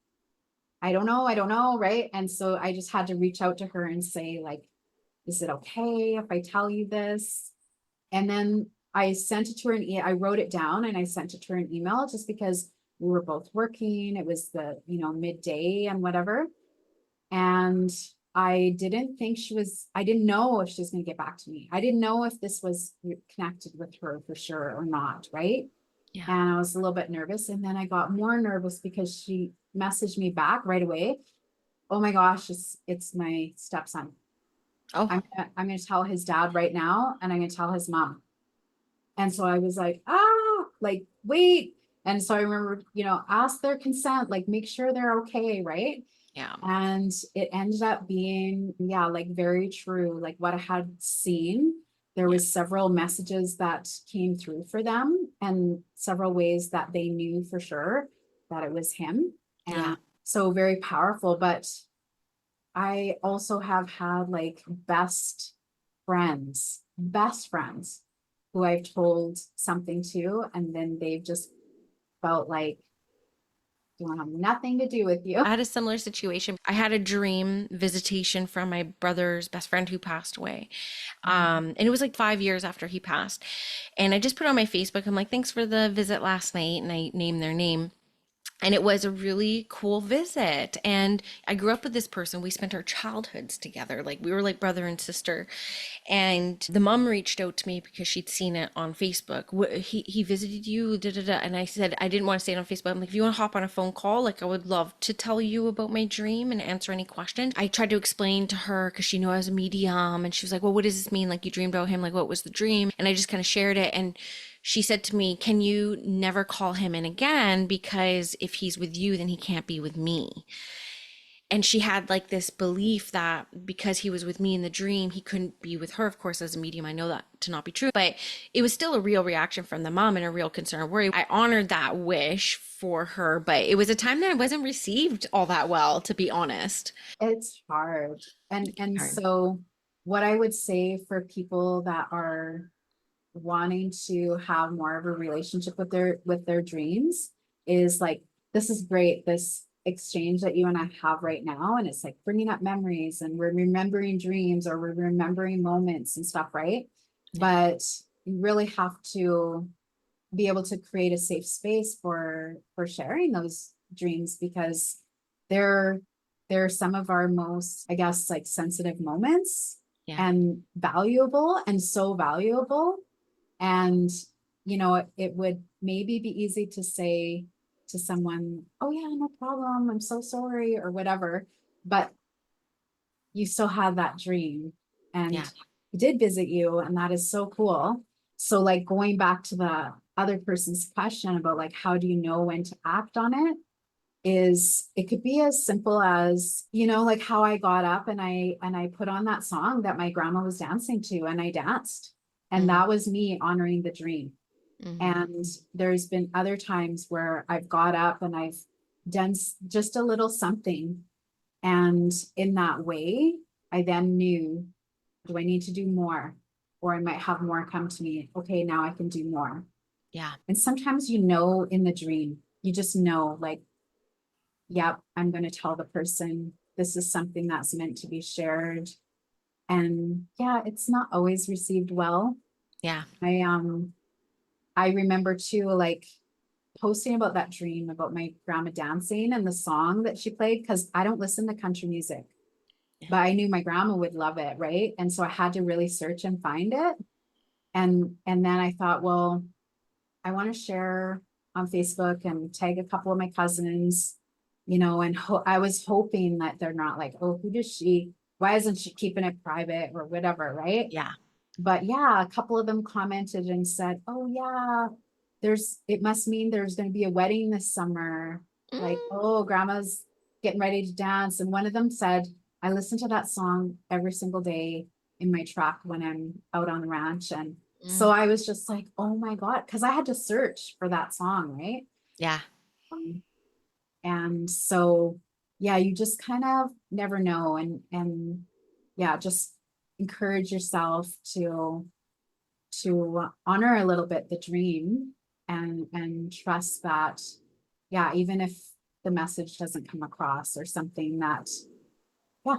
I don't know, right? And so I just had to reach out to her and say, like, is it okay if I tell you this? And then I sent it to her I wrote it down and I sent it to her an email, just because we were both working. It was the, midday and whatever. And I didn't know if she was going to get back to me. I didn't know if this was connected with her for sure or not, right? Yeah. And I was a little bit nervous. And then I got more nervous because she messaged me back right away. Oh my gosh, it's my stepson. Oh, I'm gonna tell his dad right now, and I'm gonna tell his mom. And so I was like, like, wait. And so I remember, ask their consent, like, make sure they're okay, right? yeah. And it ended up being, yeah, like, very true, like what I had seen. There Yeah. was several messages that came through for them, and several ways that they knew for sure that it was him. Yeah. And so very powerful. But I also have had like best friends who I've told something to, and then they've just felt like, don't have nothing to do with you. I had a similar situation. I had a dream visitation from my brother's best friend who passed away. And it was like 5 years after he passed. And I just put on my Facebook, I'm like, thanks for the visit last night. And I named their name. And it was a really cool visit. And I grew up with this person. We spent our childhoods together. Like we were like brother and sister. And the mom reached out to me because she'd seen it on Facebook. He visited you, da da da. And I said I didn't want to say it on Facebook. I'm like, if you want to hop on a phone call, like I would love to tell you about my dream and answer any questions. I tried to explain to her because she knew I was a medium, and she was like, well, what does this mean? Like you dreamed about him? Like what was the dream? And I just kind of shared it, and she said to me, "Can you never call him in again? Because if he's with you, then he can't be with me." And she had like this belief that because he was with me in the dream, he couldn't be with her. Of course, as a medium, I know that to not be true, but it was still a real reaction from the mom and a real concern and worry. I honored that wish for her, but it was a time that I wasn't received all that well, to be honest. It's hard. And Hard. so what I would say for people that are wanting to have more of a relationship with their dreams is like, this is great, this exchange that you and I have right now, and it's like bringing up memories and we're remembering dreams or we're remembering moments and stuff, right? Yeah. But you really have to be able to create a safe space for sharing those dreams, because they're they're some of our most, I guess, like sensitive moments, Yeah. and valuable, and so valuable. And it would maybe be easy to say to someone, oh yeah, no problem, I'm so sorry, or whatever, but you still have that dream, and Yeah. he did visit you, and that is so cool. So like going back to the other person's question about like how do you know when to act on it, is it could be as simple as, like how I got up and I put on that song that my grandma was dancing to, and I danced, and Mm-hmm. that was me honoring the dream. Mm-hmm. And there's been other times where I've got up and I've done just a little something, and in that way, I then knew, do I need to do more? Or I might have more come to me. Okay, now I can do more. Yeah. And sometimes in the dream, you just know, like, yep, I'm going to tell the person this is something that's meant to be shared. And yeah, it's not always received well. Yeah. I remember too, like posting about that dream about my grandma dancing and the song that she played, because I don't listen to country music, Yeah. but I knew my grandma would love it, right? And so I had to really search and find it. And then I thought, well, I want to share on Facebook and tag a couple of my cousins, and I was hoping that they're not like, oh, who does she? Why isn't she keeping it private or whatever, right? Yeah. But yeah, a couple of them commented and said, oh yeah, it must mean there's going to be a wedding this summer. Like, Mm, oh, grandma's getting ready to dance. And one of them said, I listen to that song every single day in my truck when I'm out on the ranch. And so mm. I was just like, oh my God, because I had to search for that song, right? Yeah. Um, and so yeah, you just kind of never know. And yeah, just encourage yourself to honor a little bit the dream, and trust that, yeah, even if the message doesn't come across or something that, yeah.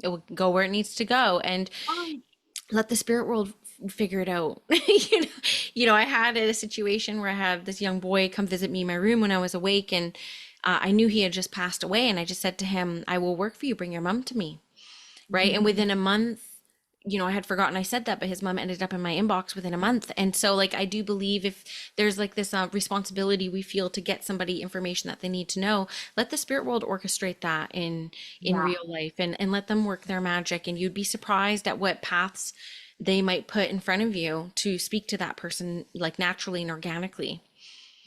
It will go where it needs to go. And um, let the spirit world figure it out. I had a situation where I had this young boy come visit me in my room when I was awake, and I knew he had just passed away. And I just said to him, "I will work for you. Bring your mom to me." Right. And within a month, I had forgotten I said that, but his mom ended up in my inbox within a month. And so, like, I do believe if there's like this responsibility we feel to get somebody information that they need to know, let the spirit world orchestrate that in yeah. real life, and let them work their magic. And you'd be surprised at what paths they might put in front of you to speak to that person, like naturally and organically.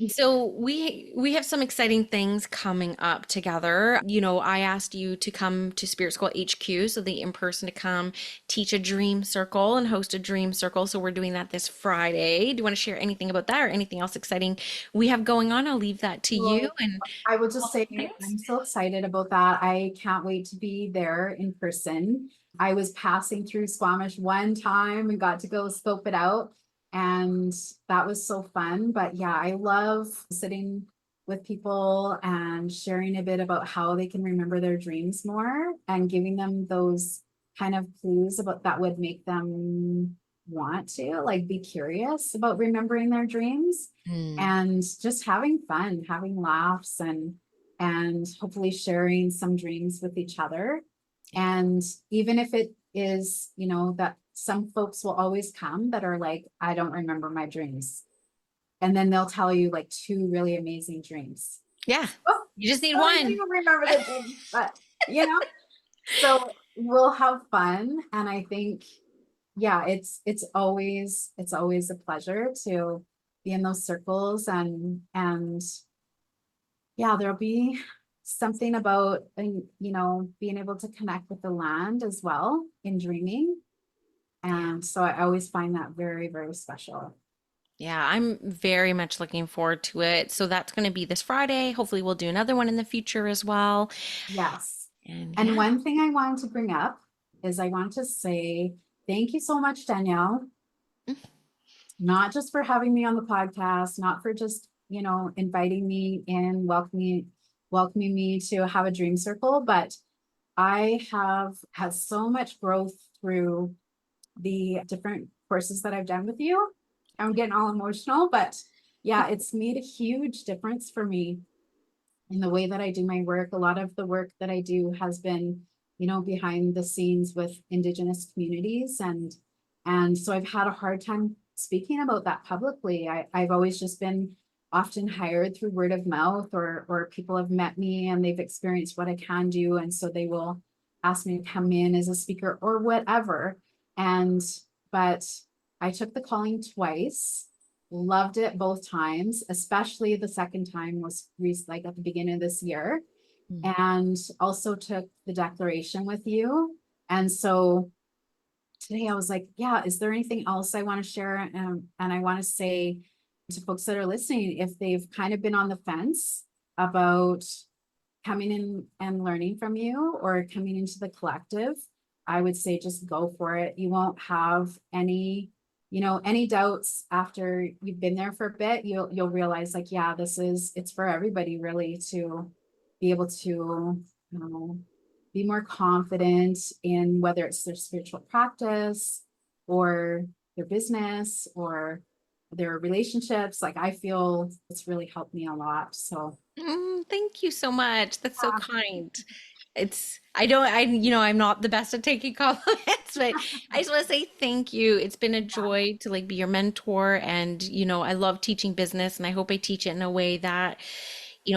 So we have some exciting things coming up together. I asked you to come to Spirit School HQ, so the in person to come teach a dream circle and host a dream circle. So we're doing that this Friday. Do you want to share anything about that or anything else exciting we have going on? I'll leave that to you Well, and I will just say things. I'm so excited about that. I can't wait to be there in person. I was passing through Squamish one time and got to go scope it out. And that was so fun. But yeah, I love sitting with people and sharing a bit about how they can remember their dreams more, and giving them those kind of clues about that would make them want to like be curious about remembering their dreams, Hmm. and just having fun, having laughs, and hopefully sharing some dreams with each other. Yeah. And even if it is, that some folks will always come that are like, I don't remember my dreams. And then they'll tell you like two really amazing dreams. Yeah. Oh, You just need oh, I didn't one. even remember the dream, but so we'll have fun. And I think, yeah, it's always a pleasure to be in those circles, and yeah, there'll be something about, being able to connect with the land as well in dreaming. Yeah. And so I always find that very, very special. Yeah, I'm very much looking forward to it. So that's going to be this Friday. Hopefully, we'll do another one in the future as well. Yes. And And yeah. one thing I wanted to bring up is I want to say thank you so much, Danielle, not just for having me on the podcast, not for just, inviting me in, welcoming me to have a dream circle, but I have had so much growth through the different courses that I've done with you. I'm getting all emotional, but yeah, it's made a huge difference for me in the way that I do my work. A lot of the work that I do has been, behind the scenes with Indigenous communities, and so I've had a hard time speaking about that publicly. I've always just been often hired through word of mouth, or people have met me and they've experienced what I can do, and so they will ask me to come in as a speaker or whatever. And but I took the calling twice, loved it both times, especially the second time was like at the beginning of this year, Mm. and also took the declaration with you. And so today I was like, yeah, is there anything else I want to share? And I want to say to folks that are listening, if they've kind of been on the fence about coming in and learning from you or coming into the collective, I would say just go for it. You won't have any doubts after you've been there for a bit. You'll realize, like, yeah, it's for everybody really to be able to, be more confident in whether it's their spiritual practice or their business or their relationships. Like, I feel it's really helped me a lot. So Thank you so much. That's so kind. I don't, I'm not the best at taking compliments, but I just want to say thank you. It's been a joy to like be your mentor. And, I love teaching business and I hope I teach it in a way that,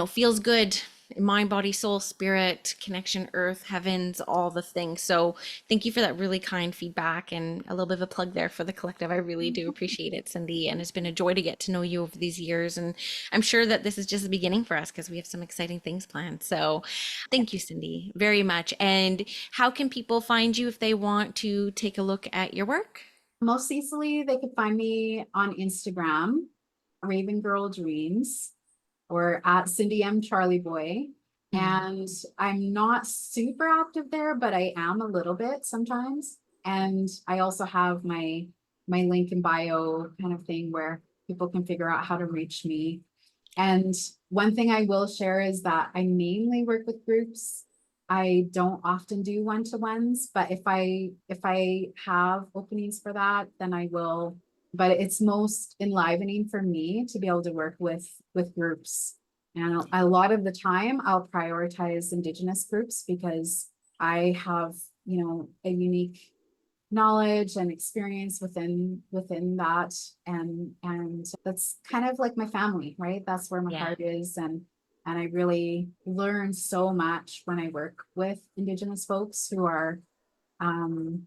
feels good in mind, body, soul, spirit, connection, earth, heavens, all the things. So thank you for that really kind feedback and a little bit of a plug there for the collective. I really do appreciate it, Cindy. And it's been a joy to get to know you over these years. And I'm sure that this is just the beginning for us because we have some exciting things planned. So thank you, Cindy, very much. And how can people find you if they want to take a look at your work? most easily, they could find me on Instagram, Raven Girl Dreams, or at Cindy M. Charleyboy. Mm. And I'm not super active there, but I am a little bit sometimes. And I also have my link in bio kind of thing where people can figure out how to reach me. And one thing I will share is that I mainly work with groups. I don't often do one-to-ones, but if I have openings for that, then I will. But it's most enlivening for me to be able to work with groups. And a lot of the time I'll prioritize Indigenous groups because I have, a unique knowledge and experience within that, and that's kind of like my family, right? That's where my Yeah. heart is, and I really learn so much when I work with Indigenous folks who are um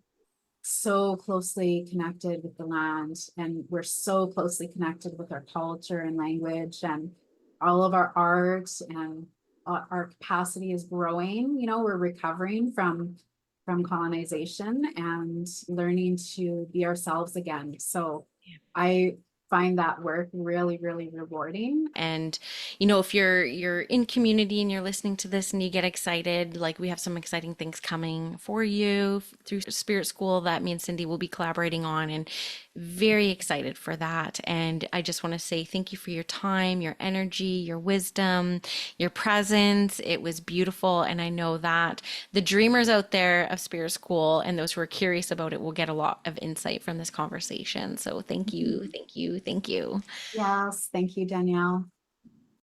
so closely connected with the land, and we're so closely connected with our culture and language and all of our art, and our capacity is growing. We're recovering from colonization and learning to be ourselves again. So I find that work really, really rewarding. And if you're in community and you're listening to this and you get excited, like we have some exciting things coming for you through Spirit School that me and Cindy will be collaborating on, and very excited for that. And I just want to say thank you for your time, your energy, your wisdom, your presence. It was beautiful, and I know that the dreamers out there of Spirit School and those who are curious about it will get a lot of insight from this conversation. So thank you, thank you, thank you. Yes, thank you, Danielle.